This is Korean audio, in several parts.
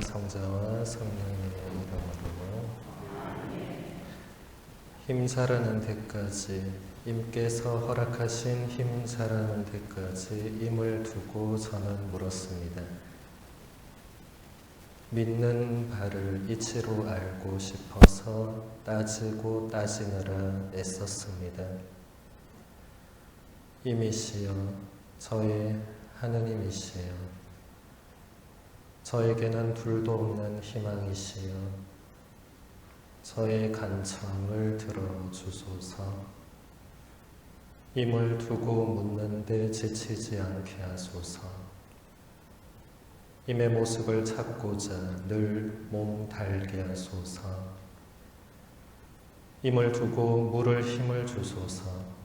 성자와 성령의 이름으로 힘 자라는 데까지 임께서 허락하신 힘 자라는 데까지 임을 두고 저는 물었습니다. 믿는 바를 이치로 알고 싶어서 따지고 따지느라 애썼습니다. 임이시여 저의 하느님이시여 저에게는 둘도 없는 희망이시여 저의 간청을 들어주소서. 임을 두고 묻는데 지치지 않게 하소서. 임의 모습을 찾고자 늘 몸 달게 하소서. 임을 두고 물을 힘을 주소서.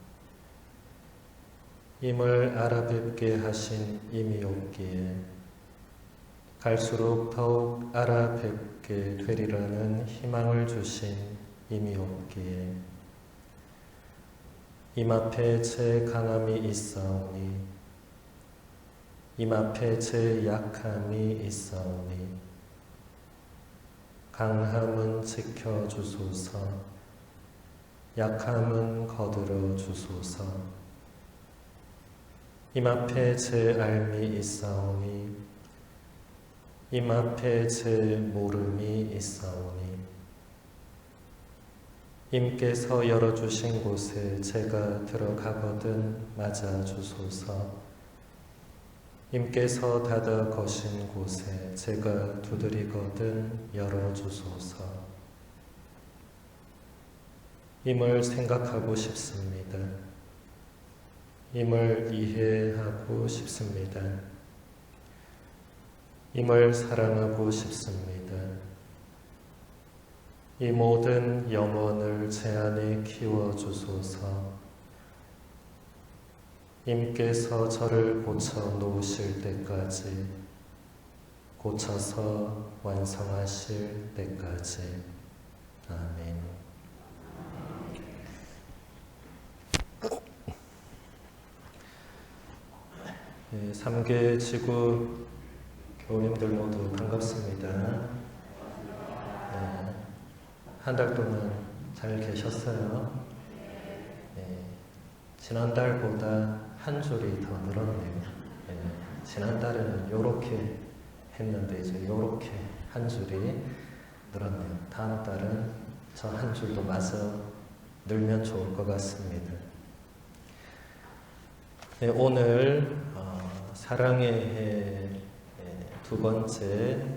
임을 알아뵙게 하신 임이 없기에 갈수록 더욱 알아뵙게 되리라는 희망을 주신 임이 없기에 임 앞에 제 강함이 있사오니 임 앞에 제 약함이 있사오니 강함은 지켜주소서. 약함은 거두러 주소서. 임 앞에 제 알미 있사오니 임 앞에 제 모름이 있사오니 임께서 열어주신 곳에 제가 들어가거든 맞아주소서. 임께서 닫아 거신 곳에 제가 두드리거든 열어주소서. 임을 생각하고 싶습니다. 임을 이해하고 싶습니다. 임을 사랑하고 싶습니다. 이 모든 영혼을 제 안에 키워주소서. 임께서 저를 고쳐 놓으실 때까지, 고쳐서 완성하실 때까지. 아멘. 네, 3개 지구 교우님들 모두 반갑습니다. 네, 한 달 동안 잘 계셨어요? 네, 지난달보다 한 줄이 더 늘었네요. 네, 지난달에는 요렇게 했는데 이제 요렇게 한 줄이 늘었네요. 다음 달은 저 한 줄도 마저 늘면 좋을 것 같습니다. 네, 오늘 사랑의 해 두 번째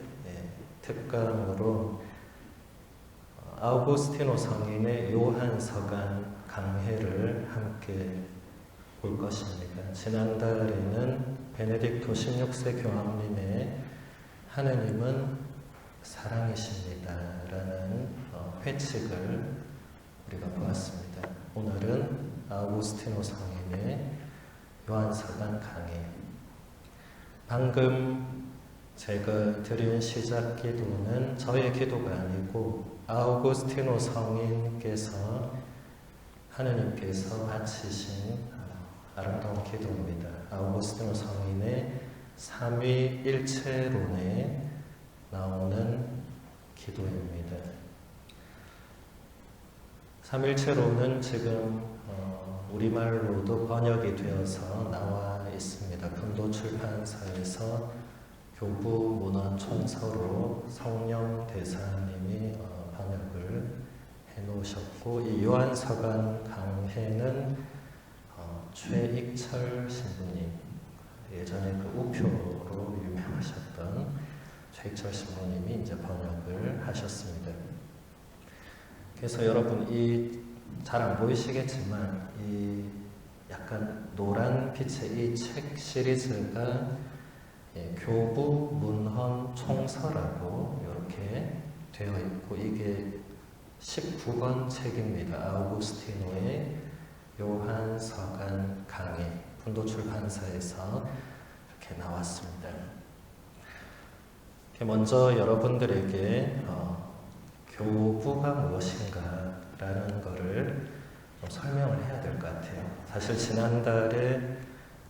특강으로 아우구스티노 성인의 요한서간 강해를 함께 볼 것입니다. 지난달에는 베네딕토 16세 교황님의 하느님은 사랑이십니다 라는 회칙을 우리가 보았습니다. 오늘은 아우구스티노 성인의 요한서간 강해. 방금 제가 드린 시작 기도는 저의 기도가 아니고 아우구스티노 성인께서 하느님께서 바치신 아름다운 기도입니다. 아우구스티노 성인의 삼위일체론에 나오는 기도입니다. 삼위일체론은 지금 우리말로도 번역이 되어서 나와 있습니다. 분도 출판사에서 교부 문헌 총서로 성령 대사님이 번역을 해놓으셨고, 이 요한서간 강해는 최익철 신부님, 예전에 그 우표로 유명하셨던 최익철 신부님이 이제 번역을 하셨습니다. 그래서 여러분 잘 안 보이시겠지만 이 약간 노란 빛의 이 책 시리즈가 교부 문헌 총서라고 이렇게 되어 있고, 이게 19권 책입니다. 아우구스티노의 요한서간 강해, 분도 출판사에서 이렇게 나왔습니다. 먼저 여러분들에게 교부가 무엇인가 라는 것을 좀 설명을 해야 될 것 같아요. 사실 지난달에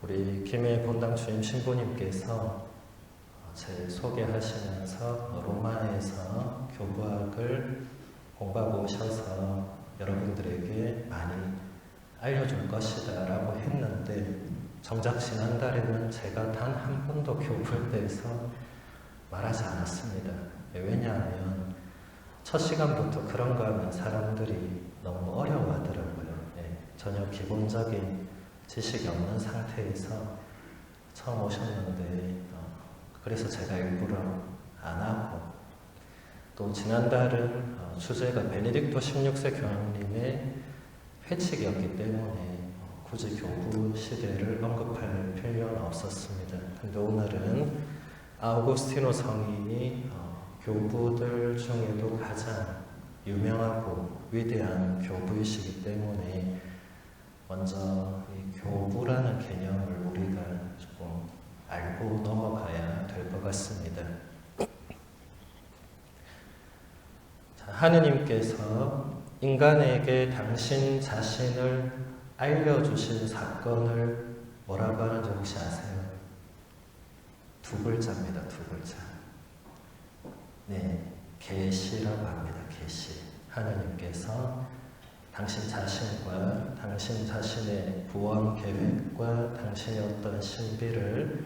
우리 김해 본당 주임 신부님께서 제 소개하시면서 로마에서 교부학을 공부하고 오셔서 여러분들에게 많이 알려줄 것이다 라고 했는데, 정작 지난달에는 제가 단 한 번도 교부에 대해서 말하지 않았습니다. 왜냐하면 첫 시간부터 그런 거 하면 사람들이 너무 어려워하더라고요. 전혀 기본적인 지식이 없는 상태에서 처음 오셨는데, 그래서 제가 일부러 안 하고, 또 지난달은 주제가 베네딕토 16세 교황님의 회칙이었기 때문에 굳이 교부 시대를 언급할 필요는 없었습니다. 근데 오늘은 아우구스티노 성인이 교부들 중에도 가장 유명하고 위대한 교부이시기 때문에 먼저 이 교부라는 개념을 우리가 조금 알고 넘어가야 될 것 같습니다. 자, 하느님께서 인간에게 당신 자신을 알려주신 사건을 뭐라고 하는지 혹시 아세요? 두 글자입니다. 두 글자. 네, 계시라고 합니다. 계시. 하느님께서 당신 자신과 당신 자신의 구원 계획과 당신의 어떤 신비를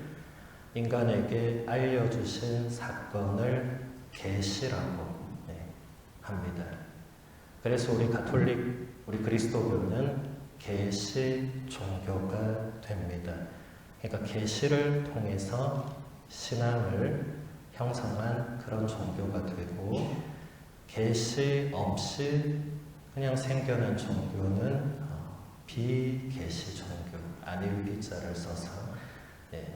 인간에게 알려주신 사건을 계시라고 합니다. 그래서 우리 가톨릭, 우리 그리스도교는 계시 종교가 됩니다. 그러니까 계시를 통해서 신앙을 형성한 그런 종교가 되고, 계시 없이 그냥 생겨난 종교는 비계시 종교, 아닐비자를 써서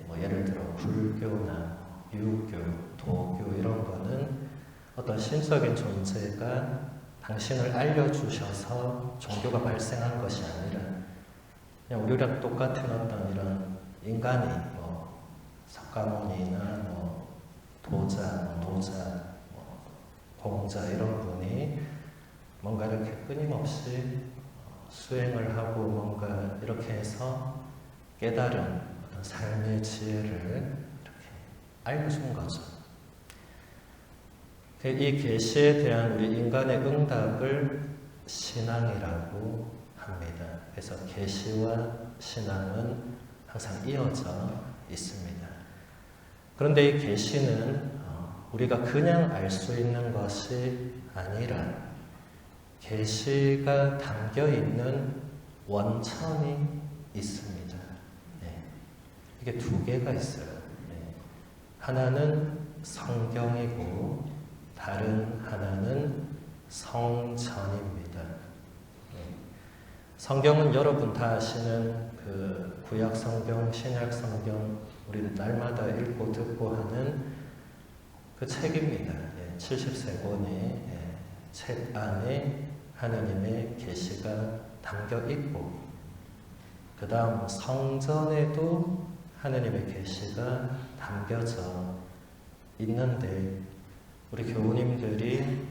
뭐 예를 들어 불교나 유교, 도교 이런 거는 어떤 신적인 존재가 당신을 알려주셔서 종교가 발생한 것이 아니라 그냥 우리랑 똑같은 어떤 이런 인간이 뭐 석가모니나 뭐 도자, 노자, 뭐 공자 이런 분이 뭔가 이렇게 끊임없이 수행을 하고 뭔가 이렇게 해서 깨달은 삶의 지혜를 이렇게 알려준 거죠. 이 계시에 대한 우리 인간의 응답을 신앙이라고 합니다. 그래서 계시와 신앙은 항상 이어져 있습니다. 그런데 이 계시는 우리가 그냥 알 수 있는 것이 아니라 계시가 담겨 있는 원천이 있습니다. 이게 두 개가 있어요. 하나는 성경이고 다른 하나는 성전입니다. 성경은 여러분 다 아시는 그 구약 성경, 신약 성경 우리는 날마다 읽고 듣고 하는 그 책입니다. 70세 권의 책 안에 하느님의 계시가 담겨 있고, 그 다음 성전에도 하느님의 계시가 담겨져 있는데, 우리 교우님들이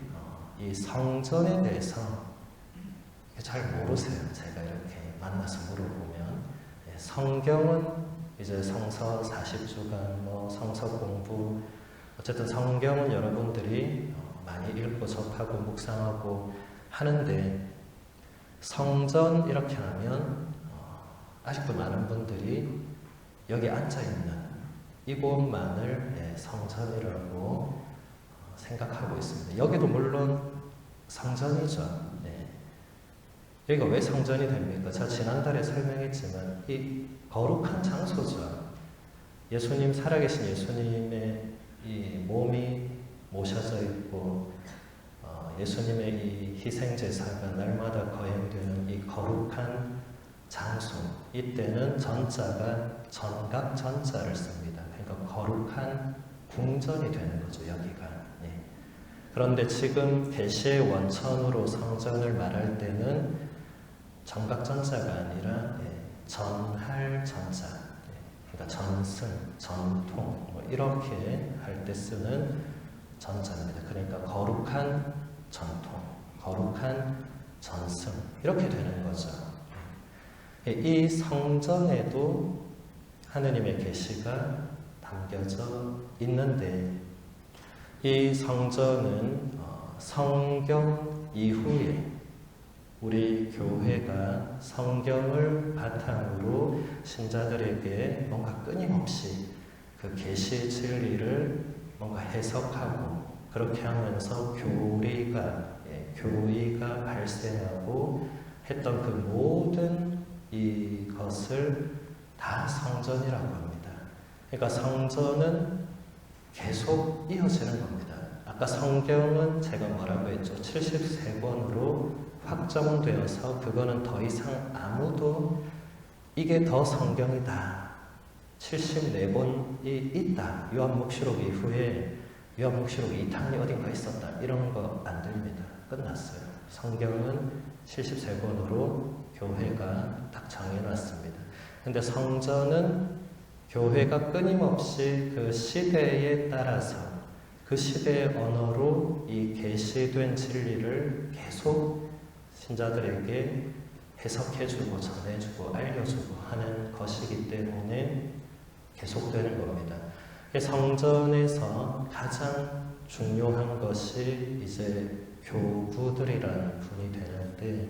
이 성전에 대해서 잘 모르세요. 제가 이렇게 만나서 물어보면 성경은 이제 성서 40주간 뭐 성서 공부, 어쨌든 성경은 여러분들이 많이 읽고 접하고 묵상하고 하는데, 성전 이렇게 하면 아직도 많은 분들이 여기 앉아있는 이곳만을 성전이라고 생각하고 있습니다. 여기도 물론 성전이죠. 여기가 왜 성전이 됩니까? 제가 지난달에 설명했지만 이 거룩한 장소죠. 예수님, 살아계신 예수님의 이 몸이 모셔져 있고 예수님의 이 희생제사가 날마다 거행되는 이 거룩한 장소, 이때는 전자가 전각 전자를 씁니다. 그러니까 거룩한 궁전이 되는 거죠, 여기가. 그런데 지금 계시의 원천으로 성전을 말할 때는 정각 전자가 아니라 전할 전자, 그러니까 전승, 전통 뭐 이렇게 할 때 쓰는 전자입니다. 그러니까 거룩한 전통, 거룩한 전승 이렇게 되는 거죠. 이 성전에도 하느님의 계시가 담겨져 있는데 이 성전은 성경 이후에 우리 교회가 성경을 바탕으로 신자들에게 뭔가 끊임없이 그 계시 진리를 뭔가 해석하고 그렇게 하면서 교리가 발생하고 했던 그 모든 이것을 다 성전이라고 합니다. 그러니까 성전은 계속 이어지는 겁니다. 아까 성경은 제가 뭐라고 했죠? 73권으로 확정되어서 그거는 더 이상 아무도 이게 더 성경이다. 74권이 있다. 요한묵시록 이후에 요한묵시록 2탄이 어딘가 있었다. 이런 거 안 됩니다. 끝났어요. 성경은 73권으로 교회가 딱 정해놨습니다. 근데 성전은 교회가 끊임없이 그 시대에 따라서 그 시대의 언어로 이 계시된 진리를 계속 신자들에게 해석해주고 전해주고 알려주고 하는 것이기 때문에 계속되는 겁니다. 성전에서 가장 중요한 것이 이제 교부들이라는 분이 되는데,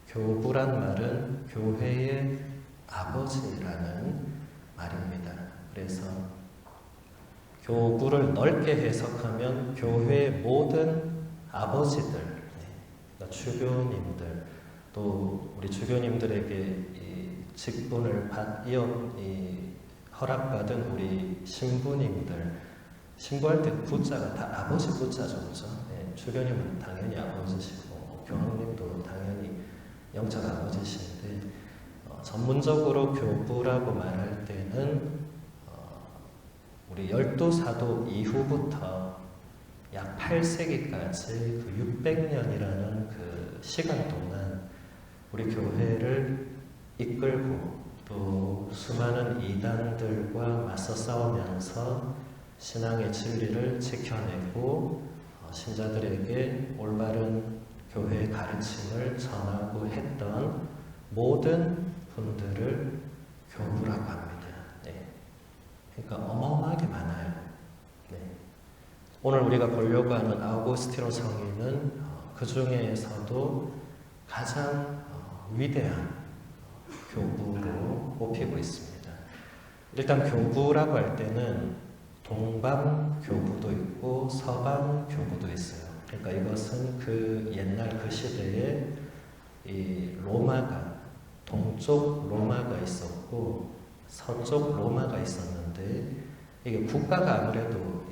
교부란 말은 교회의 아버지라는 말입니다. 그래서 교부를 넓게 해석하면 교회의 모든 아버지들, 그러니까 주교님들, 또 우리 주교님들에게 이 직분을 허락받은 우리 신부님들, 신부할 때 부자가 다 아버지 부자죠, 그죠? 주교님은 당연히 아버지시고 교황님도 당연히 영적 아버지신데, 전문적으로 교부라고 말할 때는 우리 12사도 이후부터 약 8세기까지 그 600년이라는 그 시간 동안 우리 교회를 이끌고 또 수많은 이단들과 맞서 싸우면서 신앙의 진리를 지켜내고 신자들에게 올바른 교회의 가르침을 전하고 했던 모든 분들을 교부라고 합니다. 네. 그러니까 어마어마하게 많아요. 네. 오늘 우리가 보려고 하는 아우구스티노 성인은 그 중에서도 가장 위대한 교부로 꼽히고 있습니다. 일단 교부라고 할 때는 동방 교부도 있고 서방 교부도 있어요. 그러니까 이것은 그 옛날 그 시대에 이 로마가 동쪽 로마가 있었고 서쪽 로마가 있었는데, 이게 국가가 아무래도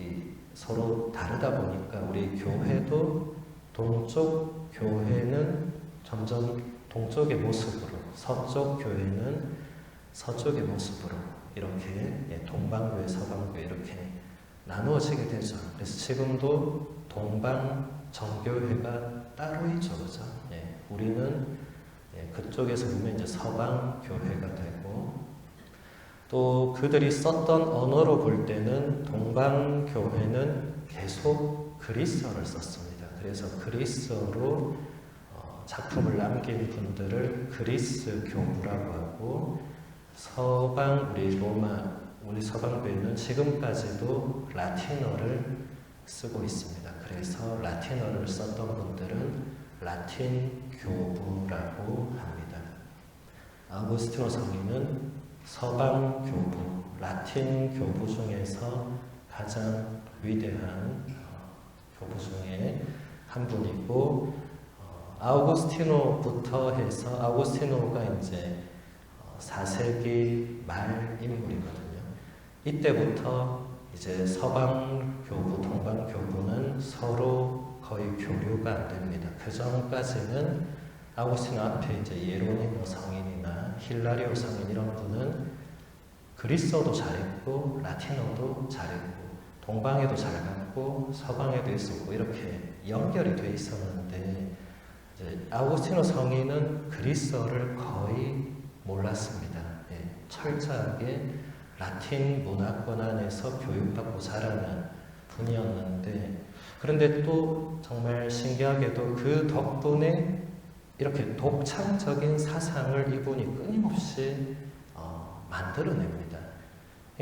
서로 다르다 보니까 우리 교회도 동쪽 교회는 점점 동쪽의 모습으로, 서쪽 교회는 서쪽의 모습으로 이렇게 동방교회, 서방교회 이렇게 나누어지게 되죠. 그래서 지금도 동방 정교회가 따로 있죠, 그죠? 우리는 그쪽에서 보면 이제 서방 교회가 되고, 또 그들이 썼던 언어로 볼 때는 동방 교회는 계속 그리스어를 썼습니다. 그래서 그리스어로 작품을 남긴 분들을 그리스 교부라고 하고, 서방 우리 서방 교회는 지금까지도 라틴어를 쓰고 있습니다. 그래서 라틴어를 썼던 분들은 라틴 교부라고 합니다. 아우구스티노 성인은 서방 교부, 라틴 교부 중에서 가장 위대한 교부 중에 한 분이고, 아우구스티노부터 해서 아우구스티노가 이제 4세기 말 인물이거든요. 이때부터 이제 서방 교부, 동방 교부는 서로 거의 교류가 안 됩니다. 그 전까지는 아우구스티노 앞에 이제 예로니모 성인이나 힐라리오 성인 이런 분은 그리스어도 잘했고 라틴어도 잘했고 동방에도 잘 갔고 서방에도 있었고 이렇게 연결이 돼 있었는데, 이제 아우구스티노 성인은 그리스어를 거의 몰랐습니다. 철저하게 라틴 문화권 안에서 교육받고 자라는 분이었는데, 그런데 또 정말 신기하게도 그 덕분에 이렇게 독창적인 사상을 이분이 끊임없이 만들어냅니다.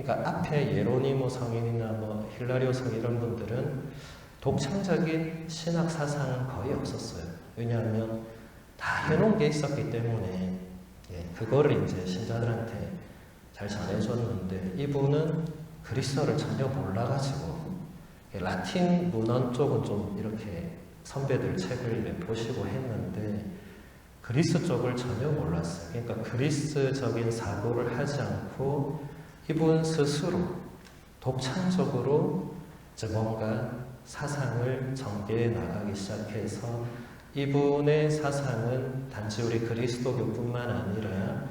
그러니까 앞에 예로니모 성인이나 뭐 힐라리오 성인 이런 분들은 독창적인 신학 사상은 거의 없었어요. 왜냐하면 다 해놓은 게 있었기 때문에 그거를 이제 신자들한테 잘 전해줬는데 이분은 그리스어를 전혀 몰라가지고 라틴 문헌 쪽은 좀 이렇게 선배들 책을 보시고 했는데 그리스 쪽을 전혀 몰랐어요. 그러니까 그리스적인 사고를 하지 않고 이분 스스로 독창적으로 이제 뭔가 사상을 전개해 나가기 시작해서 이분의 사상은 단지 우리 그리스도교뿐만 아니라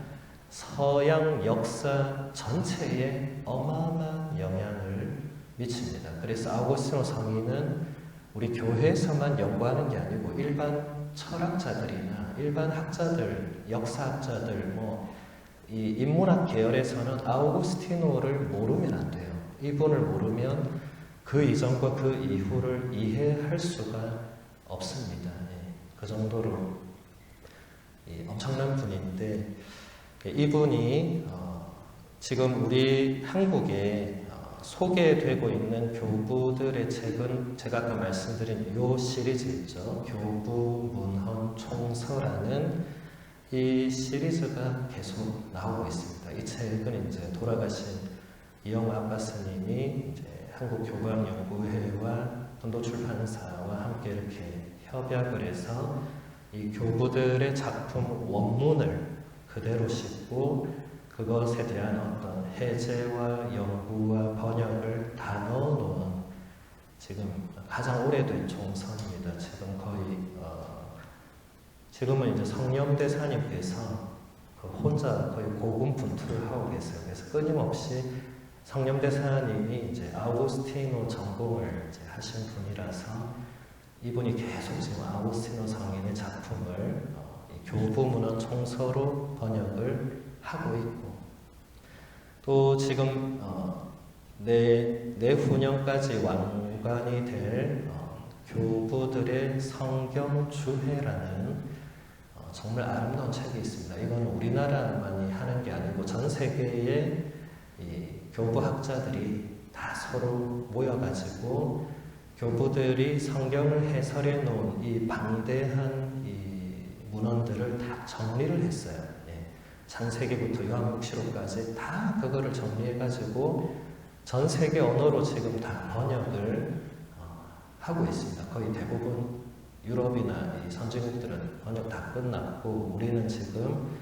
서양 역사 전체에 어마어마한 영향을 미칩니다. 그래서 아우구스티노 성인은 우리 교회에서만 연구하는 게 아니고 일반 철학자들이나 일반 학자들, 역사학자들, 이 인문학 계열에서는 아우구스티노를 모르면 안 돼요. 이분을 모르면 그 이전과 그 이후를 이해할 수가 없습니다. 그 정도로 엄청난 분인데 이분이 지금 우리 한국에 소개되고 있는 교부들의 책은 제가 아까 말씀드린 요 시리즈 있죠. 교부 문헌 총서라는 이 시리즈가 계속 나오고 있습니다. 이 책은 이제 돌아가신 이영호 아빠스님이 이제 한국교구학연구회와 본도출판사와 함께 이렇게 협약을 해서 이 교부들의 작품 원문을 그대로 싣고 그것에 대한 어떤 해제와 연구와 번역을 다 넣어놓은 지금 가장 오래된 총서입니다. 지금 거의 지금은 이제 성념대사님께서 혼자 거의 고군분투를 하고 계세요. 그래서 끊임없이 성념대사님이 이제 아우구스티노 전공을 이제 하신 분이라서 이분이 계속 지금 아우구스티노 성인의 작품을 교부문헌 총서로 번역을 하고 있고 또 지금 내후년까지 완관이 될 교부들의 성경주해라는 정말 아름다운 책이 있습니다. 이건 우리나라만이 하는 게 아니고 전 세계의 이 교부학자들이 다 서로 모여가지고 교부들이 성경을 해설해 놓은 이 방대한 이 문헌들을 다 정리를 했어요. 창세기부터 요한묵시록까지 다 그거를 정리해가지고 전 세계 언어로 지금 다 번역을 하고 있습니다. 거의 대부분 유럽이나 이 선진국들은 번역 다 끝났고 우리는 지금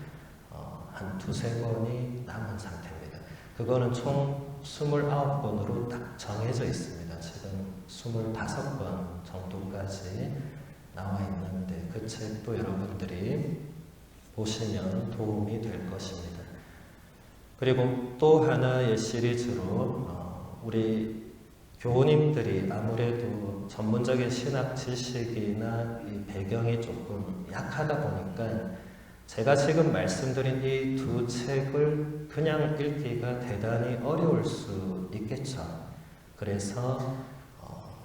한 두세 권이 남은 상태입니다. 그거는 총 29권으로 딱 정해져 있습니다. 지금 25권 정도까지 나와 있는데 그 책도 여러분들이 보시면 도움이 될 것입니다. 그리고 또 하나의 시리즈로 우리 교우님들이 아무래도 전문적인 신학 지식이나 이 배경이 조금 약하다 보니까 제가 지금 말씀드린 이 두 책을 그냥 읽기가 대단히 어려울 수 있겠죠. 그래서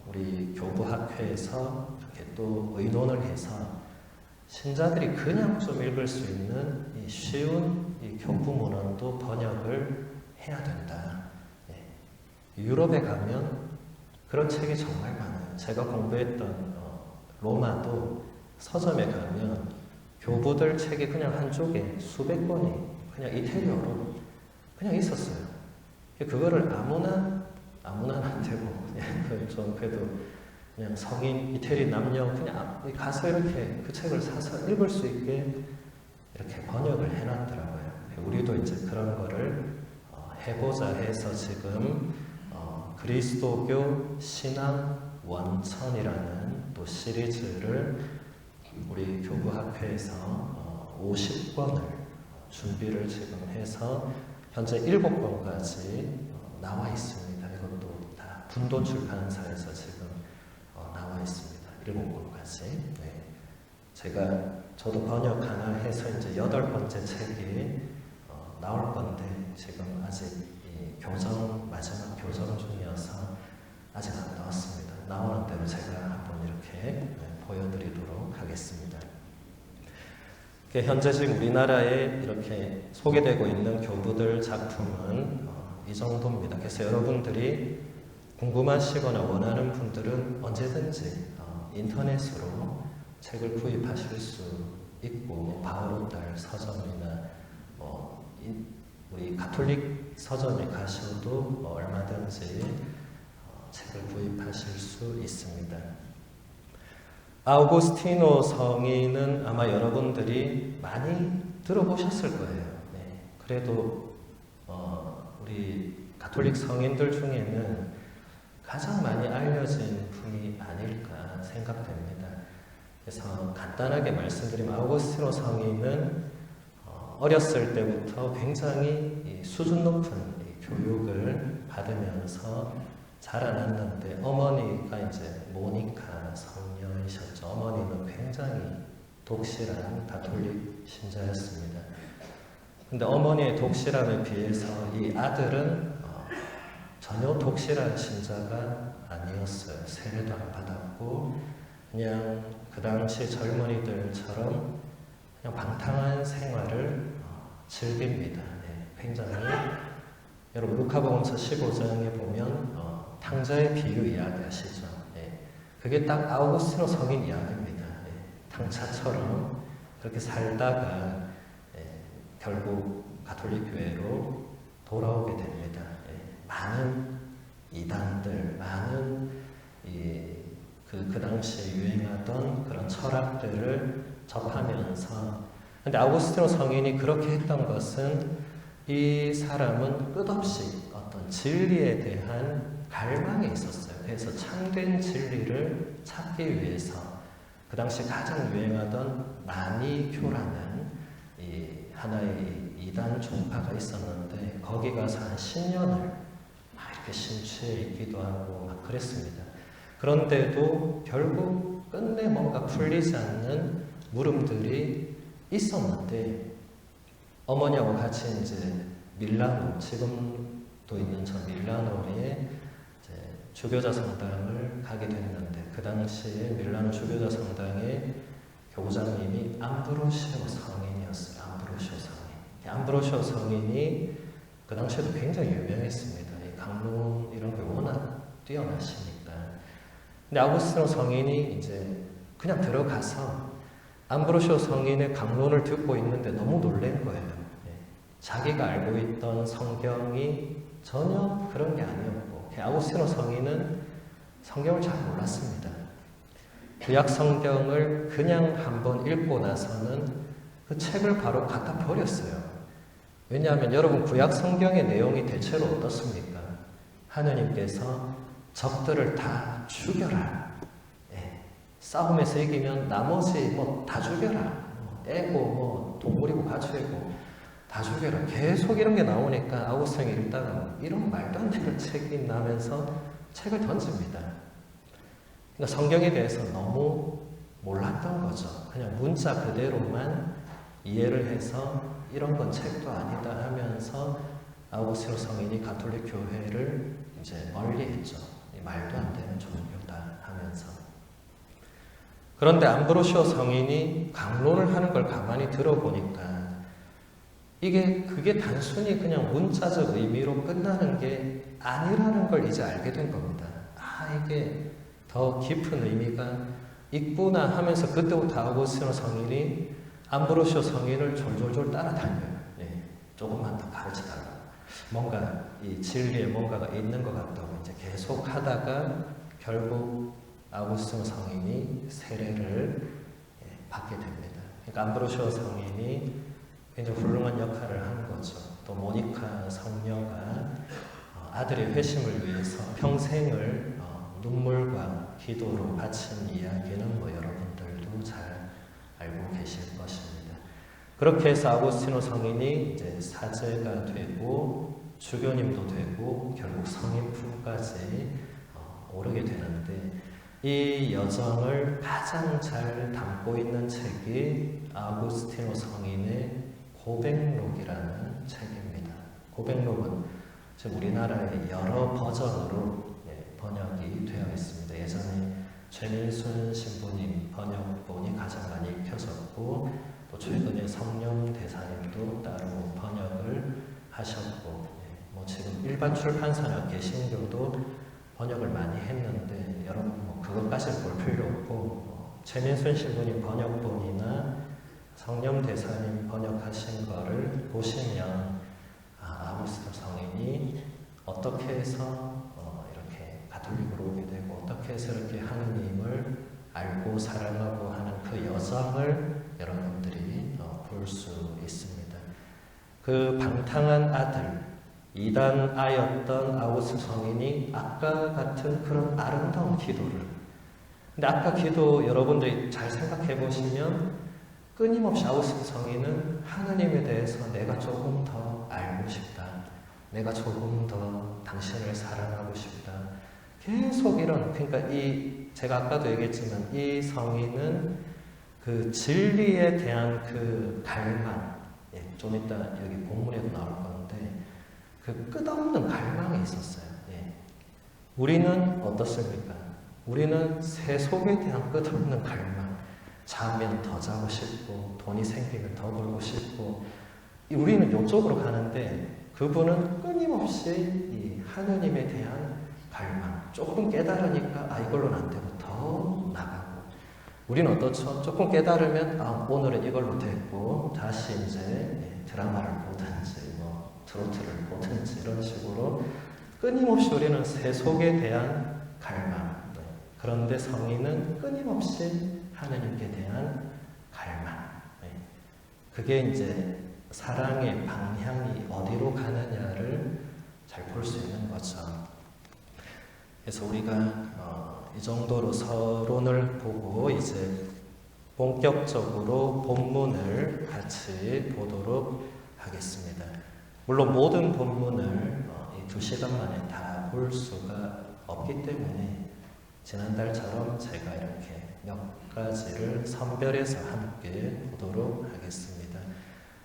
우리 교부학회에서 이렇게 또 의논을 해서 신자들이 그냥 좀 읽을 수 있는 이 쉬운 이 교부문헌도 번역을 해야 된다. 유럽에 가면 그런 책이 정말 많아요. 제가 공부했던 로마도 서점에 가면 교부들 책이 그냥 한쪽에 수백 권이 그냥 이태리어로 그냥 있었어요. 그거를 아무나 안 되고 그냥 좀 그래도 그냥 성인 이태리 남녀 그냥 가서 이렇게 그 책을 사서 읽을 수 있게 이렇게 번역을 해놨더라고요. 우리도 이제 그런 거를 해보자 해서 지금 그리스도교 신앙 원천이라는 또 시리즈를 우리 교부학회에서 50권을 준비를 지금 해서 현재 7권까지 나와 있습니다. 이것도 다 분도출판사에서 지금 나와 있습니다. 7권까지. 저도 번역 하나 해서 이제 8번째 책이 나올 건데 지금 아직 마지막 교정 중이어서 아직 안 나왔습니다. 나오는 대로 제가 한번 이렇게 보여드리도록 하겠습니다. 현재 지금 우리나라에 이렇게 소개되고 있는 교부들 작품은 이 정도입니다. 그래서 여러분들이 궁금하시거나 원하는 분들은 언제든지 인터넷으로 책을 구입하실 수 있고, 바오로달 서점이나 우리 가톨릭 서점에 가셔도 얼마든지 책을 구입하실 수 있습니다. 아우구스티노 성인은 아마 여러분들이 많이 들어보셨을 거예요. 네. 그래도 우리 가톨릭 성인들 중에는 가장 많이 알려진 분이 아닐까 생각됩니다. 그래서 간단하게 말씀드리면 아우구스티노 성인은 어렸을 때부터 굉장히 수준 높은 교육을 받으면서 자라났는데, 어머니가 이제 모니카 성녀이셨죠. 어머니는 굉장히 독실한 가톨릭 신자였습니다. 근데 어머니의 독실함에 비해서 이 아들은 전혀 독실한 신자가 아니었어요. 세례도 안 받았고 그냥 그 당시 젊은이들처럼 그냥 방탕한 생활을 즐깁니다. 네, 굉장히 여러분 루카복음서 15장에 보면 탕자의 비유 이야기 아시죠? 네, 그게 딱 아우구스티노 성인 이야기입니다. 네, 탕자처럼 그렇게 살다가 결국 가톨릭 교회로 돌아오게 됩니다. 많은 이단들, 많은 그 당시에 유행하던 그런 철학들을 접하면서, 근데 아우구스티노 성인이 그렇게 했던 것은 이 사람은 끝없이 어떤 진리에 대한 갈망이 있었어요. 그래서 참된 진리를 찾기 위해서 그 당시 가장 유행하던 마니교라는 하나의 이단 종파가 있었는데, 거기 가서 한 10년을 막 이렇게 심취해 있기도 하고 막 그랬습니다. 그런데도 결국 끝내 뭔가 풀리지 않는 물음들이 있었는데, 어머니하고 같이 이제 밀라노, 지금도 있는 저 밀라노에 이제 주교자 성당을 가게 됐는데, 그 당시에 밀라노 주교자 성당의 교장님이 암브로시오 성인이었어요. 암브로시오 성인이 그 당시에도 굉장히 유명했습니다. 이 강론 이런 게 워낙 뛰어나시니까. 근데 아우구스티노 성인이 이제 그냥 들어가서 암브로시오 성인의 강론을 듣고 있는데 너무 놀란 거예요. 자기가 알고 있던 성경이 전혀 그런 게 아니었고, 아우구스티노 성인은 성경을 잘 몰랐습니다. 구약 성경을 그냥 한번 읽고 나서는 그 책을 바로 갖다 버렸어요. 왜냐하면 여러분, 구약 성경의 내용이 대체로 어떻습니까? 하느님께서 적들을 다 죽여라. 싸움에서 이기면 나머지 다 죽여라. 애고 동물이고 가축이고 다 죽여라. 계속 이런 게 나오니까 아우구스티노이 읽다가 이런 말도 안 되는 책이 나면서 책을 던집니다. 그러니까 성경에 대해서 너무 몰랐던 거죠. 그냥 문자 그대로만 이해를 해서 이런 건 책도 아니다 하면서 아우구스티노 성인이 가톨릭 교회를 이제 멀리했죠. 말도 안 되는 종교다 하면서. 그런데 암브로시오 성인이 강론을 하는 걸 가만히 들어보니까 그게 단순히 그냥 문자적 의미로 끝나는 게 아니라는 걸 이제 알게 된 겁니다. 이게 더 깊은 의미가 있구나 하면서 그때부터 아우구스티노 성인이 암브로시오 성인을 졸졸졸 따라다녀요. 조금만 더 가르쳐달라. 뭔가 이 진리에 뭔가가 있는 것 같다고 이제 계속 하다가 결국 아우구스티노 성인이 세례를 받게 됩니다. 그러니까 암브로시오 성인이 굉장히 훌륭한 역할을 한 거죠. 또 모니카 성녀가 아들의 회심을 위해서 평생을 눈물과 기도로 바친 이야기는 여러분들도 잘 알고 계실 것입니다. 그렇게 해서 아우구스티노 성인이 이제 사제가 되고 주교님도 되고 결국 성인품까지 오르게 되는데, 이 여정을 가장 잘 담고 있는 책이 아우구스티노 성인의 고백록이라는 책입니다. 고백록은 지금 우리나라에 여러 버전으로 번역이 되어 있습니다. 예전에 최민순 신부님 번역본이 가장 많이 읽혀졌고, 또 최근에 성령 대사님도 따로 번역을 하셨고, 뭐 지금 일반 출판사나 개신교도 번역을 많이 했는데 여러분 뭐 그것까지 볼 필요 없고 최민순 신부님 번역본이나 성념대사님 번역하신 거를 보시면 아우구스티노 성인이 어떻게 해서 이렇게 가톨릭으로 오게 되고 어떻게 해서 이렇게 하느님을 알고 사랑하고 하는 그 여정을 여러분들이 볼 수 있습니다. 그 방탕한 아들 이단 아였던 아우구스티노 성인이 아까 같은 그런 아름다운 기도를, 근데 아까 기도 여러분들이 잘 생각해 보시면 끊임없이 아우구스티노 성인은 하느님에 대해서 내가 조금 더 알고 싶다, 내가 조금 더 당신을 사랑하고 싶다, 계속 이런, 그러니까 제가 아까도 얘기했지만 이 성인은 그 진리에 대한 그 갈망, 좀 이따 여기 본문에도 나올 건데 그 끝없는 갈망이 있었어요. 우리는 어떻습니까? 우리는 세속에 대한 끝없는 갈망, 자면 더 자고 싶고 돈이 생기면 더 벌고 싶고, 우리는 이쪽으로 가는데 그분은 끊임없이 이 하느님에 대한 갈망, 조금 깨달으니까 이걸로는 안 되고 더 나가고, 우리는 어떻죠? 조금 깨달으면 오늘은 이걸로 됐고 다시 이제 드라마를 보든지 뭐 트로트를 보든지 이런 식으로 끊임없이 우리는 세속에 대한 갈망, 그런데 성인은 끊임없이 하느님께 대한 갈망, 그게 이제 사랑의 방향이 어디로 가느냐를 잘 볼 수 있는 거죠. 그래서 우리가 이 정도로 서론을 보고 이제 본격적으로 본문을 같이 보도록 하겠습니다. 물론 모든 본문을 이 2시간 만에 다 볼 수가 없기 때문에 지난달처럼 제가 이렇게 몇 가지를 선별해서 함께 보도록 하겠습니다.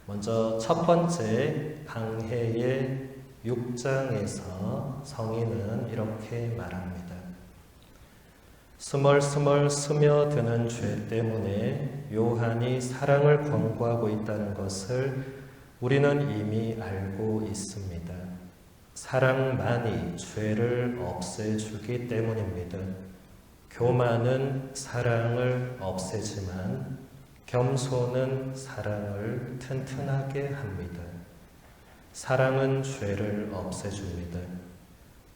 먼저 첫 번째 강해의 6장에서 성인은 이렇게 말합니다. 스멀스멀 스며드는 죄 때문에 요한이 사랑을 권고하고 있다는 것을 우리는 이미 알고 있습니다. 사랑만이 죄를 없애주기 때문입니다. 교만은 사랑을 없애지만 겸손은 사랑을 튼튼하게 합니다. 사랑은 죄를 없애줍니다.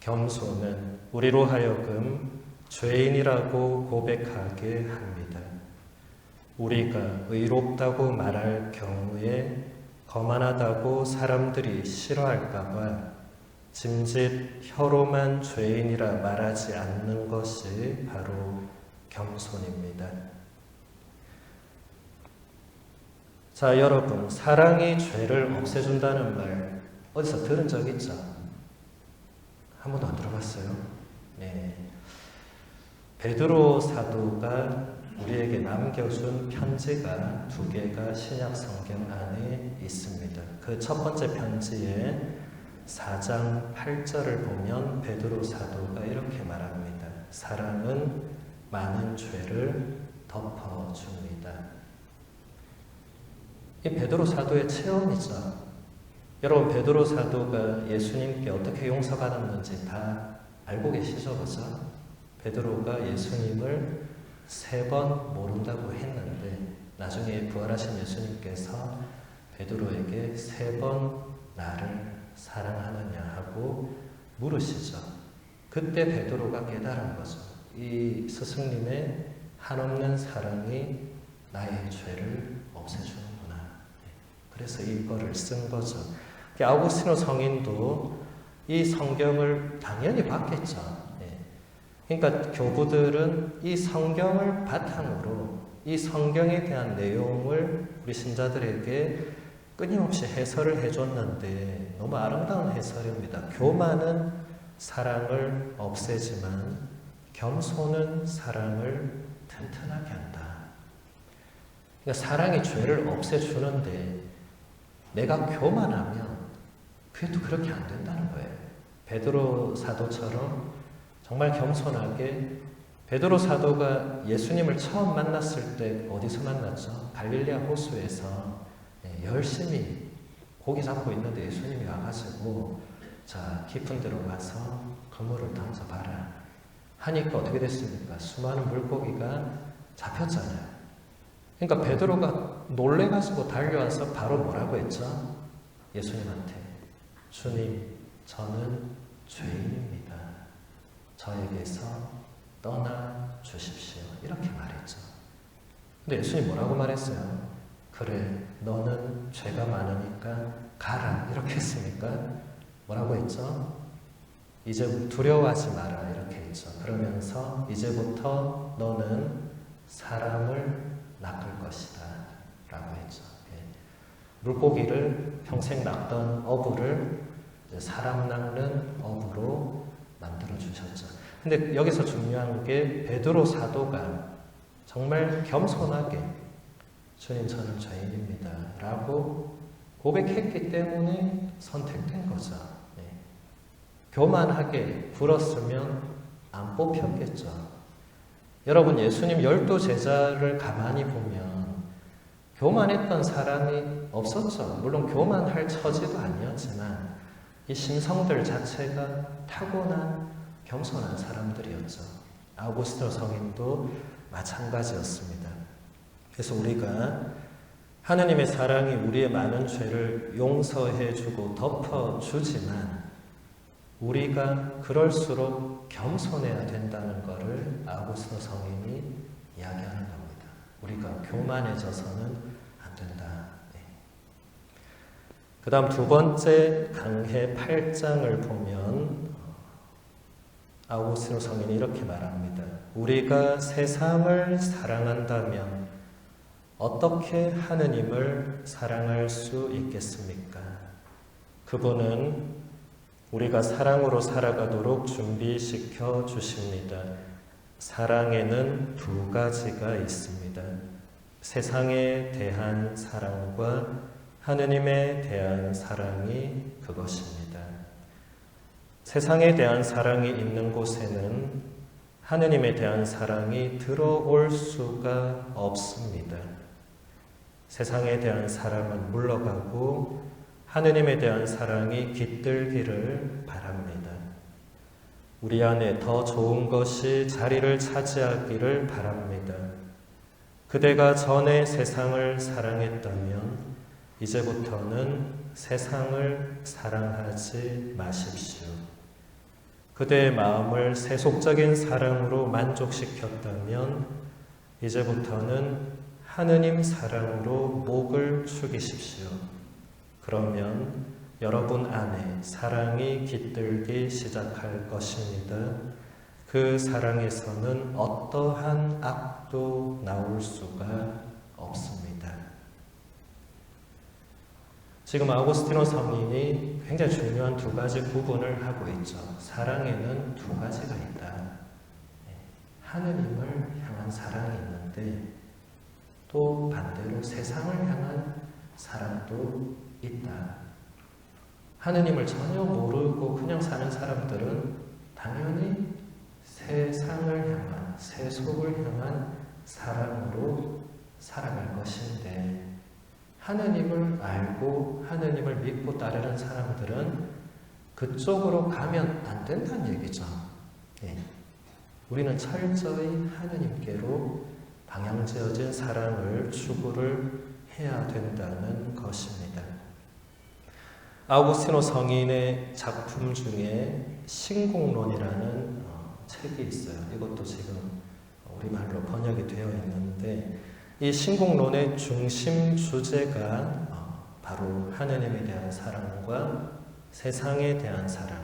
겸손은 우리로 하여금 죄인이라고 고백하게 합니다. 우리가 의롭다고 말할 경우에 거만하다고 사람들이 싫어할까봐 짐짓 혀로만 죄인이라 말하지 않는 것이 바로 겸손입니다. 자, 여러분, 사랑이 죄를 없애준다는 말 어디서 들은 적 있죠? 한 번도 안 들어봤어요? 네. 베드로 사도가 우리에게 남겨준 편지가 2개가 신약 성경 안에 있습니다. 그 첫 번째 편지에 4장 8절을 보면 베드로 사도가 이렇게 말합니다. 사랑은 많은 죄를 덮어줍니다. 이 베드로 사도의 체험이죠. 여러분, 베드로 사도가 예수님께 어떻게 용서받았는지 다 알고 계시죠? 그죠? 베드로가 예수님을 3번 모른다고 했는데 나중에 부활하신 예수님께서 베드로에게 3번 나를 사랑하느냐 하고 물으시죠. 그때 베드로가 깨달은 거죠. 이 스승님의 한없는 사랑이 나의 죄를 없애주는구나. 그래서 이거를 쓴 거죠. 아우구스티노 성인도 이 성경을 당연히 봤겠죠. 그러니까 교부들은 이 성경을 바탕으로 이 성경에 대한 내용을 우리 신자들에게 끊임없이 해설을 해줬는데 너무 아름다운 해설입니다. 교만은 사랑을 없애지만 겸손은 사랑을 튼튼하게 한다. 그러니까 사랑이 죄를 없애주는데 내가 교만하면 그게 또 그렇게 안 된다는 거예요. 베드로 사도처럼 정말 겸손하게, 베드로 사도가 예수님을 처음 만났을 때 어디서 만났죠? 갈릴리아 호수에서 열심히 고기 잡고 있는데 예수님이 와가지고 자, 깊은 데로 가서 그물을 던져봐라. 하니까 어떻게 됐습니까? 수많은 물고기가 잡혔잖아요. 그러니까 베드로가 놀래가지고 달려와서 바로 뭐라고 했죠? 예수님한테, 주님, 저는 죄인입니다. 저에게서 떠나 주십시오. 이렇게 말했죠. 근데 예수님 뭐라고 말했어요? 그래, 너는 죄가 많으니까 가라. 이렇게 했습니까? 뭐라고 했죠? 이제 두려워하지 마라. 이렇게 했죠. 그러면서 이제부터 너는 사람을 낚을 것이다. 라고 했죠. 물고기를 평생 낚던 어부를 사람 낚는 어부로 만들어 주셨죠. 근데 여기서 중요한 게 베드로 사도가 정말 겸손하게 주님 저는 죄인입니다 라고 고백했기 때문에 선택된 거죠. 교만하게 굴었으면 안 뽑혔겠죠. 여러분, 예수님 12제자를 가만히 보면 교만했던 사람이 없었죠. 물론 교만할 처지도 아니었지만 이 신성들 자체가 타고난 겸손한 사람들이었죠. 아우구스티노 성인도 마찬가지였습니다. 그래서 우리가 하느님의 사랑이 우리의 많은 죄를 용서해주고 덮어주지만 우리가 그럴수록 겸손해야 된다는 것을 아우구스티노 성인이 이야기하는 겁니다. 우리가 교만해져서는 안 된다. 그 다음 두 번째 강해 8장을 보면 아우구스티노 성인이 이렇게 말합니다. 우리가 세상을 사랑한다면 어떻게 하느님을 사랑할 수 있겠습니까? 그분은 우리가 사랑으로 살아가도록 준비시켜 주십니다. 사랑에는 두 가지가 있습니다. 세상에 대한 사랑과 하느님에 대한 사랑이 그것입니다. 세상에 대한 사랑이 있는 곳에는 하느님에 대한 사랑이 들어올 수가 없습니다. 세상에 대한 사랑은 물러가고 하느님에 대한 사랑이 깃들기를 바랍니다. 우리 안에 더 좋은 것이 자리를 차지하기를 바랍니다. 그대가 전에 세상을 사랑했다면 이제부터는 세상을 사랑하지 마십시오. 그대의 마음을 세속적인 사랑으로 만족시켰다면 이제부터는 하느님 사랑으로 목을 축이십시오. 그러면 여러분 안에 사랑이 깃들기 시작할 것입니다. 그 사랑에서는 어떠한 악도 나올 수가 없습니다. 지금 아우구스티노 성인이 굉장히 중요한 두 가지 구분을 하고 있죠. 사랑에는 두 가지가 있다. 하느님을 향한 사랑이 있는데 또 반대로 세상을 향한 사랑도 있다. 하느님을 전혀 모르고 그냥 사는 사람들은 당연히 세상을 향한, 세속을 향한 사랑으로 살아갈 것인데 하느님을 알고 하느님을 믿고 따르는 사람들은 그쪽으로 가면 안 된다는 얘기죠. 우리는 철저히 하느님께로 방향지어진 사랑을 추구를 해야 된다는 것입니다. 아우구스티노 성인의 작품 중에 신공론이라는 책이 있어요. 이것도 지금 우리말로 번역이 되어 있는데 이 신공론의 중심 주제가 바로 하느님에 대한 사랑과 세상에 대한 사랑,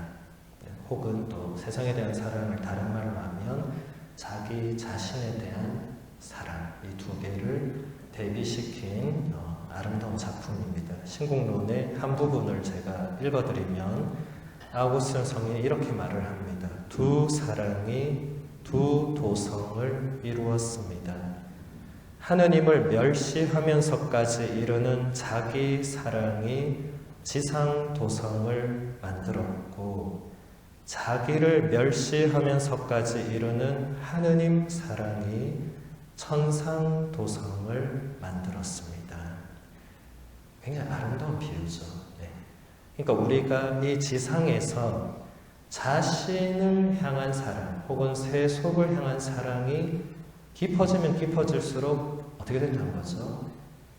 혹은 또 세상에 대한 사랑을 다른 말로 하면 자기 자신에 대한 사랑, 이 두 개를 대비시킨 아름다운 작품입니다. 신공론의 한 부분을 제가 읽어드리면 아우구스티노 성인이 이렇게 말을 합니다. 두 사랑이 두 도성을 이루었습니다. 하느님을 멸시하면서까지 이루는 자기 사랑이 지상 도성을 만들었고 자기를 멸시하면서까지 이루는 하느님 사랑이 천상 도성을 만들었습니다. 굉장히 아름다운 비유죠. 그러니까 우리가 이 지상에서 자신을 향한 사랑 혹은 세속을 향한 사랑이 깊어지면 깊어질수록 어떻게 된다는 거죠?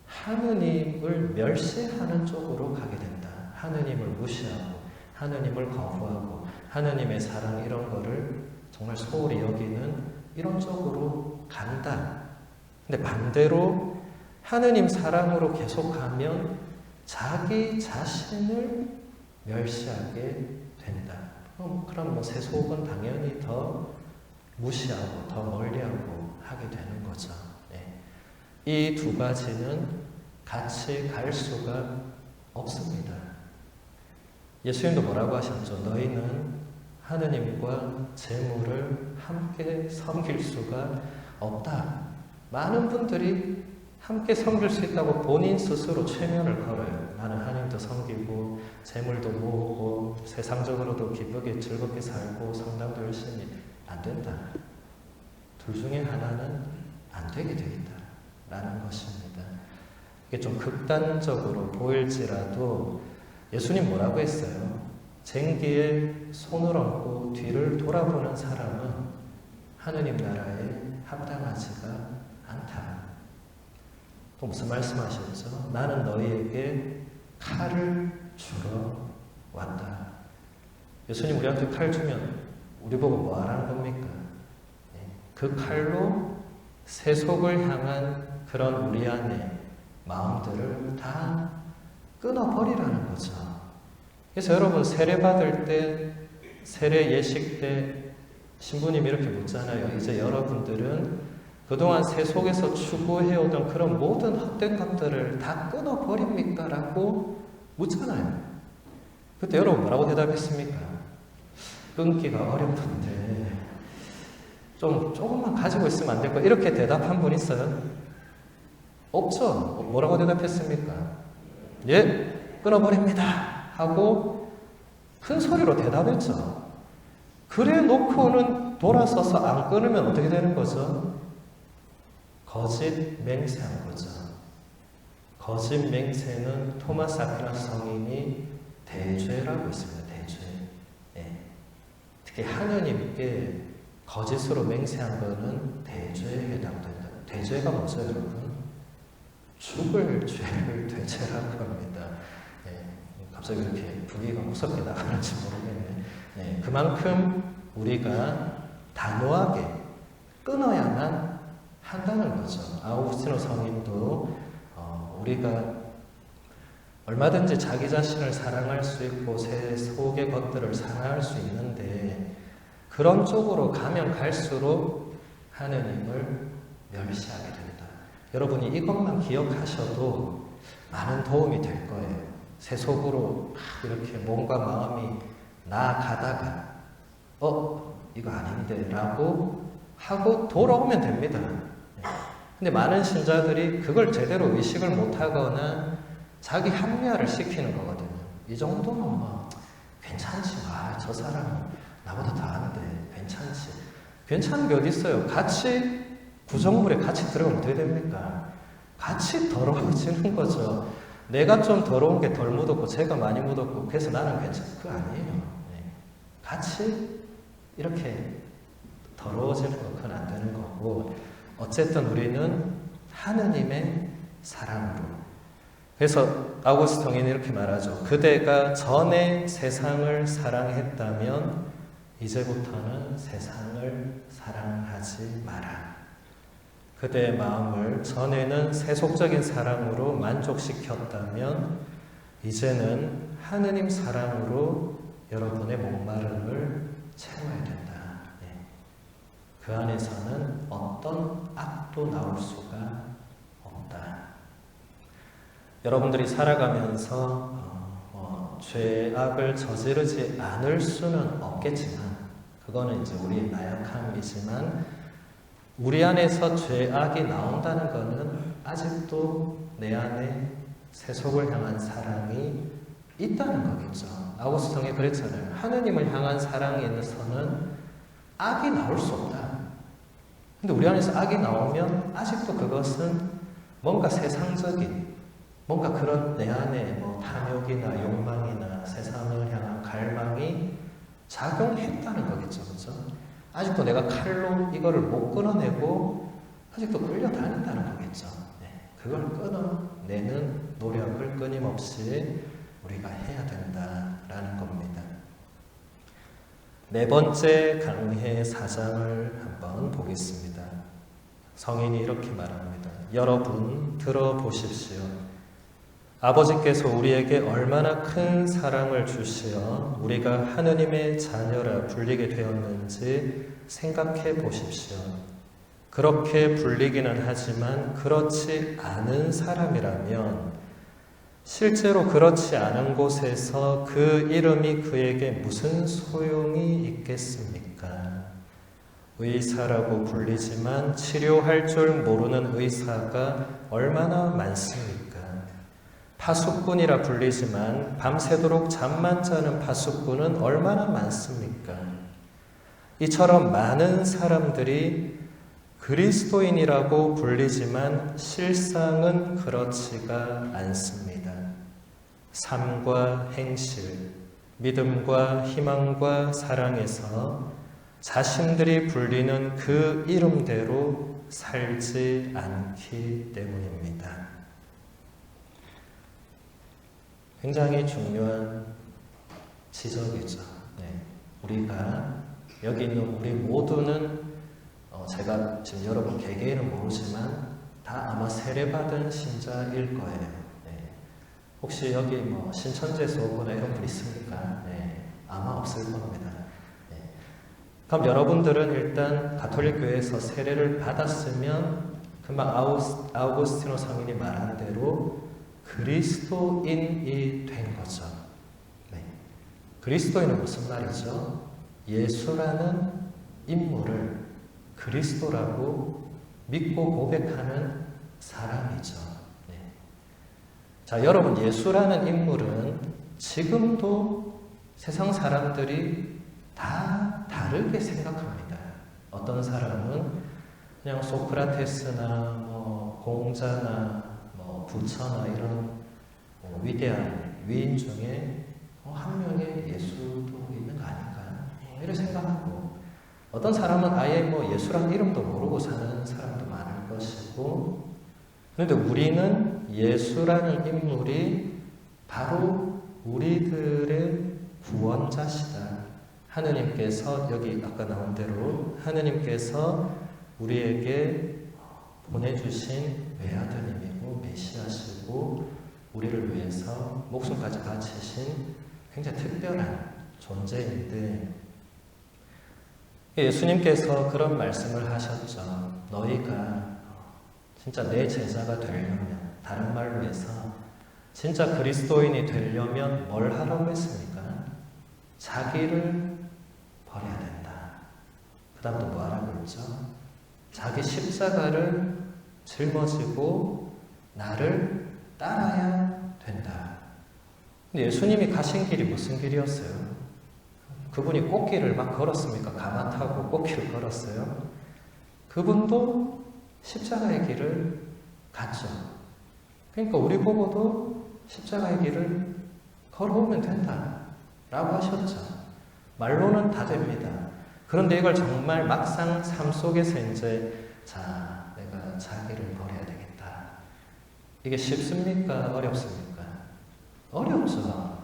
하느님을 멸시하는 쪽으로 가게 된다. 하느님을 무시하고 하느님을 거부하고 하느님의 사랑 이런 거를 정말 소홀히 여기는 이런 쪽으로 간다. 근데 반대로 하느님 사랑으로 계속하면 자기 자신을 멸시하게 된다. 그럼 뭐 세속은 당연히 더 무시하고 더 멀리하고 하게 되는 거죠. 이 두 가지는 같이 갈 수가 없습니다. 예수님도 뭐라고 하셨죠? 너희는 하느님과 재물을 함께 섬길 수가 없다. 많은 분들이 함께 섬길 수 있다고 본인 스스로 최면을 걸어요. 나는 하나님도 섬기고 재물도 모으고 세상적으로도 기쁘게 즐겁게 살고 성당도 열심히. 안 된다. 둘 중에 하나는 안 되게 되어 있다라는 것입니다. 이게 좀 극단적으로 보일지라도 예수님 뭐라고 했어요? 쟁기에 손을 얹고 뒤를 돌아보는 사람은 하느님 나라에 합당하지가 않다. 또 무슨 말씀하셨죠? 나는 너희에게 칼을 주러 왔다. 예수님 우리한테 칼 주면 우리 보고 뭐 하라는 겁니까? 그 칼로 세속을 향한 그런 우리 안의 마음들을 다 끊어버리라는 거죠. 그래서 여러분 세례 받을 때, 세례 예식 때 신부님이 이렇게 묻잖아요. 이제 여러분들은 그동안 세속에서 추구해오던 그런 모든 헛된 것들을 다 끊어버립니까? 라고 묻잖아요. 그때 여러분 뭐라고 대답했습니까? 끊기가 어렵던데 조금만 가지고 있으면 안 될까? 이렇게 대답한 분 있어요? 없죠? 뭐라고 대답했습니까? 예, 끊어버립니다 하고 큰 소리로 대답했죠. 그래 놓고는 돌아서서 안 끊으면 어떻게 되는 거죠? 거짓 맹세한 거죠. 거짓 맹세는 토마스 아퀴나스 성인이 대죄라고 했습니다. 대죄. 특히 하느님께 거짓으로 맹세한 것은 대죄에 해당된다. 대죄가 뭐죠, 여러분? 죽을 죄를 대죄라고 합니다. 갑자기 이렇게 분위기가 무섭게 나가는지 모르겠네. 그만큼 우리가 단호하게 끊어야만 한다는 거죠. 아우구스티노 성인도 우리가 얼마든지 자기 자신을 사랑할 수 있고 세속의 것들을 사랑할 수 있는데 그런 쪽으로 가면 갈수록 하느님을 멸시하게 된다. 여러분이 이것만 기억하셔도 많은 도움이 될 거예요. 세속으로 이렇게 몸과 마음이 나아가다가 이거 아닌데 라고 하고 돌아오면 됩니다. 근데 많은 신자들이 그걸 제대로 의식을 못하거나 자기 합리화를 시키는 거거든요. 이 정도는 뭐 괜찮지. 저 사람 나보다 더 아는데 괜찮지. 괜찮은 게 어디 있어요? 같이 구정물에 같이 들어가면 어떻게 됩니까? 같이 더러워지는 거죠. 내가 좀 더러운 게 덜 묻었고 제가 많이 묻었고 그래서 나는 괜찮아. 그거 아니에요. 같이 이렇게 더러워지는 건 그건 안 되는 거고 어쨌든 우리는 하느님의 사랑으로. 그래서 아우구스토 성인이 이렇게 말하죠. 그대가 전에 세상을 사랑했다면 이제부터는 세상을 사랑하지 마라. 그대의 마음을 전에는 세속적인 사랑으로 만족시켰다면 이제는 하느님 사랑으로 여러분의 목마름을 채워야 된다. 그 안에서는 어떤 악도 나올 수가 없다. 여러분들이 살아가면서 죄악을 저지르지 않을 수는 없겠지만 그거는 이제 우리의 나약함이지만 우리 안에서 죄악이 나온다는 것은 아직도 내 안에 세속을 향한 사랑이 있다는 거겠죠. 아우구스토 성이 그랬잖아요. 하느님을 향한 사랑에서는 악이 나올 수 없다. 근데 우리 안에서 악이 나오면 아직도 그것은 뭔가 세상적인 뭔가 그런 내 안에 뭐 탐욕이나 욕망이나 세상을 향한 갈망이 작용했다는 거겠죠. 그렇죠? 아직도 내가 칼로 이거를 못 끊어내고 아직도 끌려다닌다는 거겠죠. 네, 그걸 끊어내는 노력을 끊임없이 우리가 해야 된다라는 겁니다. 네 번째 강해 사장을 한번 보겠습니다. 성인이 이렇게 말합니다. 여러분 들어보십시오. 아버지께서 우리에게 얼마나 큰 사랑을 주시어 우리가 하느님의 자녀라 불리게 되었는지 생각해 보십시오. 그렇게 불리기는 하지만 그렇지 않은 사람이라면 실제로 그렇지 않은 곳에서 그 이름이 그에게 무슨 소용이 있겠습니까? 의사라고 불리지만 치료할 줄 모르는 의사가 얼마나 많습니까? 파수꾼이라 불리지만 밤새도록 잠만 자는 파수꾼은 얼마나 많습니까? 이처럼 많은 사람들이 그리스도인이라고 불리지만 실상은 그렇지가 않습니다. 삶과 행실, 믿음과 희망과 사랑에서 자신들이 불리는 그 이름대로 살지 않기 때문입니다. 굉장히 중요한 지적이죠. 네. 우리가 여기 있는 우리 모두는 제가 지금 여러분 개개인은 모르지만 다 아마 세례받은 신자일 거예요. 네. 혹시 여기 뭐 신천지에서 오거나 이런 분 있습니까? 네. 아마 없을 겁니다. 네. 그럼 여러분들은 일단 가톨릭 교회에서 세례를 받았으면 금방 아우구스티노 성인이 말한 대로 그리스도인이 된 거죠. 네. 그리스도인은 무슨 말이죠? 예수라는 인물을 그리스도라고 믿고 고백하는 사람이죠. 네. 자, 여러분, 예수라는 인물은 지금도 세상 사람들이 다 다르게 생각합니다. 어떤 사람은 그냥 소크라테스나 뭐 공자나 뭐 부처나 이런 위대한 위인 중에 한 명의 예수도 있는 거 아닌가? 이런 생각하고, 어떤 사람은 아예 뭐 예수라는 이름도 모르고 사는 사람도 많을 것이고, 그런데 우리는 예수라는 인물이 바로 우리들의 구원자시다. 하느님께서 여기 아까 나온 대로 하느님께서 우리에게 보내주신 외아드님이고 메시아시고 우리를 위해서 목숨까지 바치신 굉장히 특별한 존재인데, 예수님께서 그런 말씀을 하셨죠. 너희가 진짜 내 제자가 되려면, 다른 말로 해서 진짜 그리스도인이 되려면 뭘 하라고 했습니까? 자기를 버려야 된다. 그 다음 또 뭐 하라고 했죠? 자기 십자가를 짊어지고 나를 따라야 된다. 근데 예수님이 가신 길이 무슨 길이었어요? 그분이 꽃길을 막 걸었습니까? 가마 타고 꽃길을 걸었어요? 그분도 십자가의 길을 갔죠. 그러니까 우리 보고도 십자가의 길을 걸어오면 된다 라고 하셨죠. 말로는 다 됩니다. 그런데 이걸 정말 막상 삶 속에서 이제 내가 자기를 버려야 되겠다. 이게 쉽습니까? 어렵습니까? 어렵죠.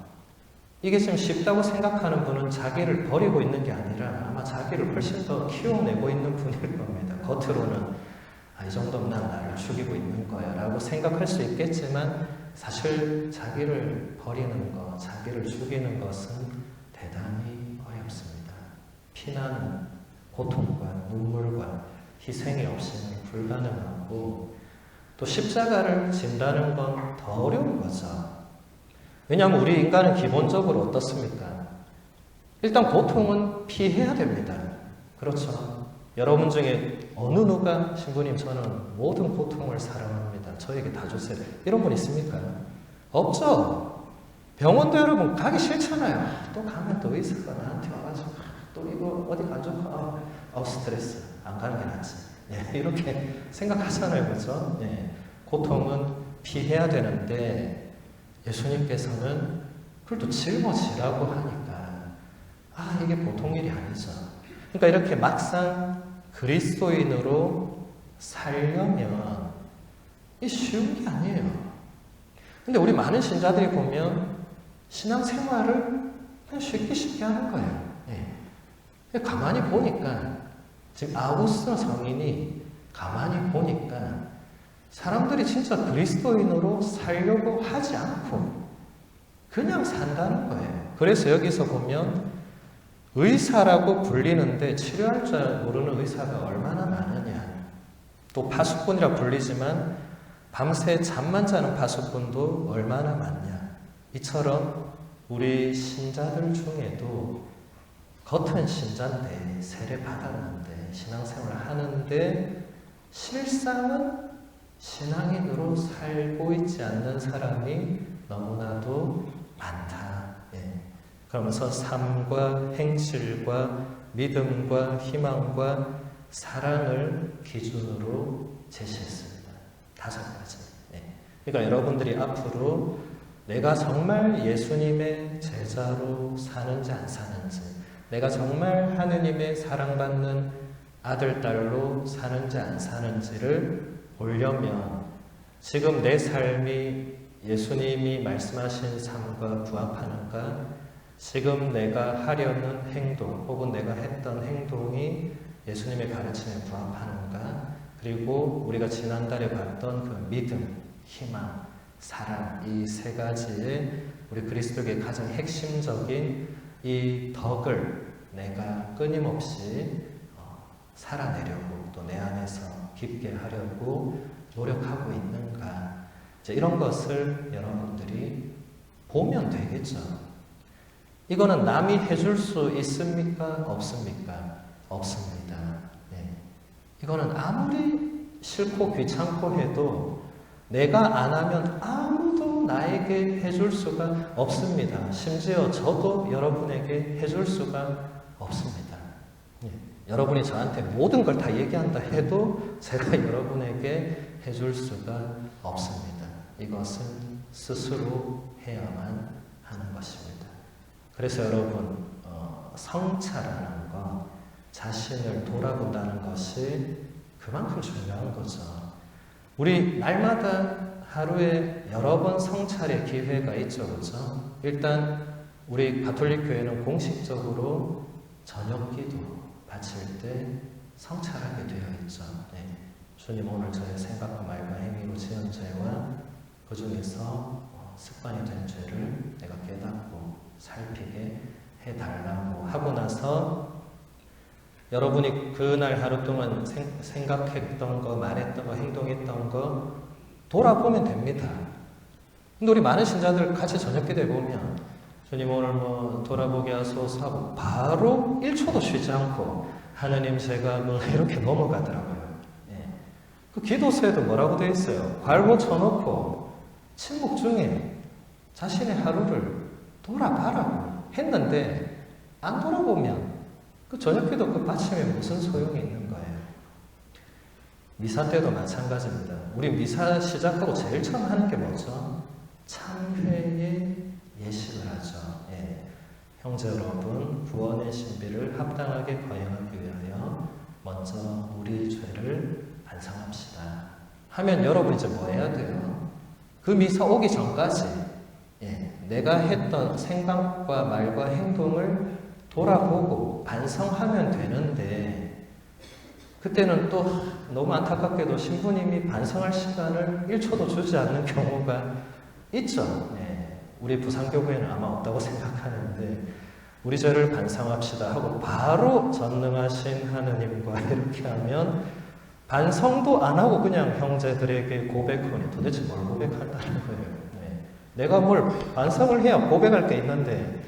이게 지금 쉽다고 생각하는 분은 자기를 버리고 있는 게 아니라 아마 자기를 훨씬 더 키워내고 있는 분일 겁니다. 겉으로는 이 정도면 난 나를 죽이고 있는 거야 라고 생각할 수 있겠지만 사실 자기를 버리는 것, 자기를 죽이는 것은 대단히 어렵습니다. 피나는 고통과 눈물과 희생이 없이는 불가능하고, 또 십자가를 진다는 건 더 어려운 거죠. 왜냐하면 우리 인간은 기본적으로 어떻습니까? 일단 고통은 피해야 됩니다. 그렇죠. 여러분 중에 어느 누가 신부님 저는 모든 고통을 사랑합니다. 저에게 다 주세요. 이런 분 있습니까? 없죠. 병원도 여러분 가기 싫잖아요. 또 가면 또 의사가 나한테 와가지고 또 이거 어디 안 좋고 스트레스 안 가는 게 낫지. 예, 이렇게 생각하잖아요. 그렇죠? 예, 고통은 피해야 되는데 예수님께서는 그걸 또 짊어지라고 하니까 이게 보통 일이 아니죠. 그러니까 이렇게 막상 그리스도인으로 살려면 이 쉬운 게 아니에요. 근데 우리 많은 신자들이 보면 신앙생활을 그냥 쉽게 하는 거예요. 가만히 보니까 지금 아우구스티노 성인이 가만히 보니까 사람들이 진짜 그리스도인으로 살려고 하지 않고 그냥 산다는 거예요. 그래서 여기서 보면 의사라고 불리는데 치료할 줄 모르는 의사가 얼마나 많으냐. 또 파수꾼이라 불리지만 밤새 잠만 자는 파수꾼도 얼마나 많냐. 이처럼 우리 신자들 중에도 겉은 신자인데 세례 받았는데 신앙생활을 하는데 실상은 신앙인으로 살고 있지 않는 사람이 너무나도 많다. 그러면서 삶과 행실과 믿음과 희망과 사랑을 기준으로 제시했습니다. 5가지. 그러니까 여러분들이 앞으로 내가 정말 예수님의 제자로 사는지 안 사는지, 내가 정말 하느님의 사랑받는 아들, 딸로 사는지 안 사는지를 보려면 지금 내 삶이 예수님이 말씀하신 삶과 부합하는가, 지금 내가 하려는 행동 혹은 내가 했던 행동이 예수님의 가르침에 부합하는가, 그리고 우리가 지난달에 봤던 그 믿음, 희망, 사랑, 이 3가지의 우리 그리스도교의 가장 핵심적인 이 덕을 내가 끊임없이 살아내려고 또 내 안에서 깊게 하려고 노력하고 있는가, 이제 이런 것을 여러분들이 보면 되겠죠. 이거는 남이 해줄 수 있습니까? 없습니까? 없습니다. 이거는 아무리 싫고 귀찮고 해도 내가 안 하면 아무도 나에게 해줄 수가 없습니다. 심지어 저도 여러분에게 해줄 수가 없습니다. 여러분이 저한테 모든 걸 다 얘기한다 해도 제가 여러분에게 해줄 수가 없습니다. 이것은 스스로 해야만 하는 것입니다. 그래서 여러분, 성찰하는 것, 자신을 돌아본다는 것이 그만큼 중요한 거죠. 우리 날마다 하루에 여러 번 성찰의 기회가 있죠. 그렇죠? 일단 우리 가톨릭 교회는 공식적으로 저녁 기도 바칠 때 성찰하게 되어 있죠. 주님, 오늘 저의 생각과 말과 행위로 지은 죄와 그 중에서 습관이 된 죄를 내가 깨닫고 살피게 해달라고 하고 나서 여러분이 그날 하루 동안 생각했던 거, 말했던 거, 행동했던 거 돌아보면 됩니다. 근데 우리 많은 신자들 같이 저녁 기도해 보면 주님 오늘 돌아보게 하소서 하고 바로 1초도 쉬지 않고 하느님 제가 이렇게 넘어가더라고요. 그 기도서에도 뭐라고 되어 있어요? 괄호 쳐놓고 침묵 중에 자신의 하루를 돌아봐라고 했는데 안 돌아보면 그 저녁 기도 그 바침에 무슨 소용이 있는 거예요? 미사 때도 마찬가지입니다. 우리 미사 시작하고 제일 처음 하는 게 뭐죠? 참회의 예식을 하죠. 형제 여러분, 구원의 신비를 합당하게 거행하기 위하여 먼저 우리 죄를 반성합시다 하면 여러분 이제 뭐 해야 돼요? 그 미사 오기 전까지 내가 했던 생각과 말과 행동을 돌아보고 반성하면 되는데, 그때는 또 너무 안타깝게도 신부님이 반성할 시간을 1초도 주지 않는 경우가 있죠. 우리 부산교구에는 아마 없다고 생각하는데, 우리 죄를 반성합시다 하고 바로 전능하신 하느님과 이렇게 하면 반성도 안 하고 그냥 형제들에게 고백하니 도대체 뭘 고백한다는 거예요. 내가 뭘 반성을 해야 고백할 게 있는데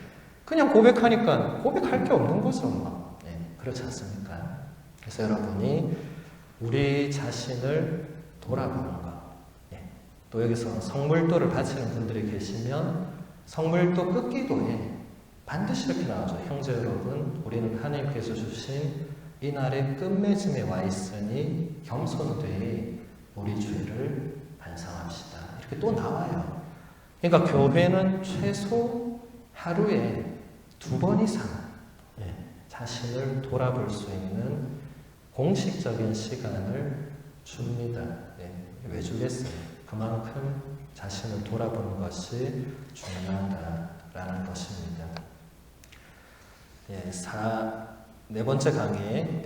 그냥 고백하니까 고백할 게 없는 거죠. 그렇지 않습니까? 그래서 여러분이 우리 자신을 돌아보는 것. 또 여기서 성물도를 바치는 분들이 계시면 성물도 끝기도에 반드시 이렇게 나오죠. 형제 여러분, 우리는 하나님께서 주신 이날의 끝맺음에 와 있으니 겸손되이 우리 죄를 반성합시다. 이렇게 또 나와요. 그러니까 교회는 최소 하루에 2번 이상 자신을 돌아볼 수 있는 공식적인 시간을 줍니다. 왜 주겠어요? 그만큼 자신을 돌아보는 것이 중요하다라는 것입니다. 네 번째 강의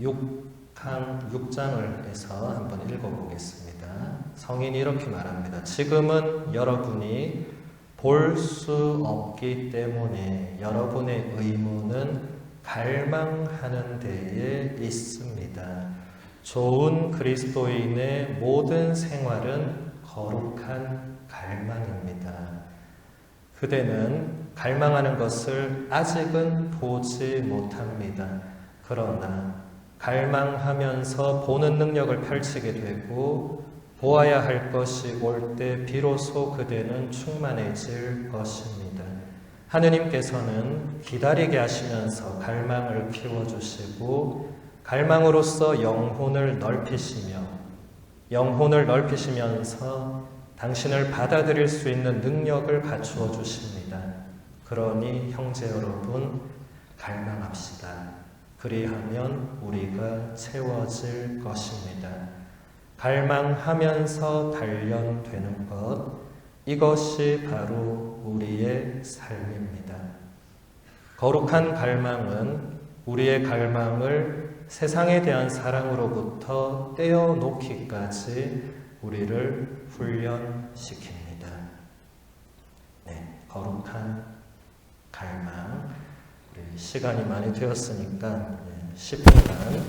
6장을 해서 한번 읽어보겠습니다. 성인이 이렇게 말합니다. 지금은 여러분이 볼 수 없기 때문에 여러분의 의무는 갈망하는 데에 있습니다. 좋은 그리스도인의 모든 생활은 거룩한 갈망입니다. 그대는 갈망하는 것을 아직은 보지 못합니다. 그러나 갈망하면서 보는 능력을 펼치게 되고 보아야 할 것이 올 때 비로소 그대는 충만해질 것입니다. 하느님께서는 기다리게 하시면서 갈망을 키워주시고 갈망으로써 영혼을 넓히시면서 당신을 받아들일 수 있는 능력을 갖추어 주십니다. 그러니 형제 여러분 갈망합시다. 그리하면 우리가 채워질 것입니다. 갈망하면서 단련되는 것, 이것이 바로 우리의 삶입니다. 거룩한 갈망은 우리의 갈망을 세상에 대한 사랑으로부터 떼어놓기까지 우리를 훈련시킵니다. 거룩한 갈망. 우리 시간이 많이 되었으니까 10분간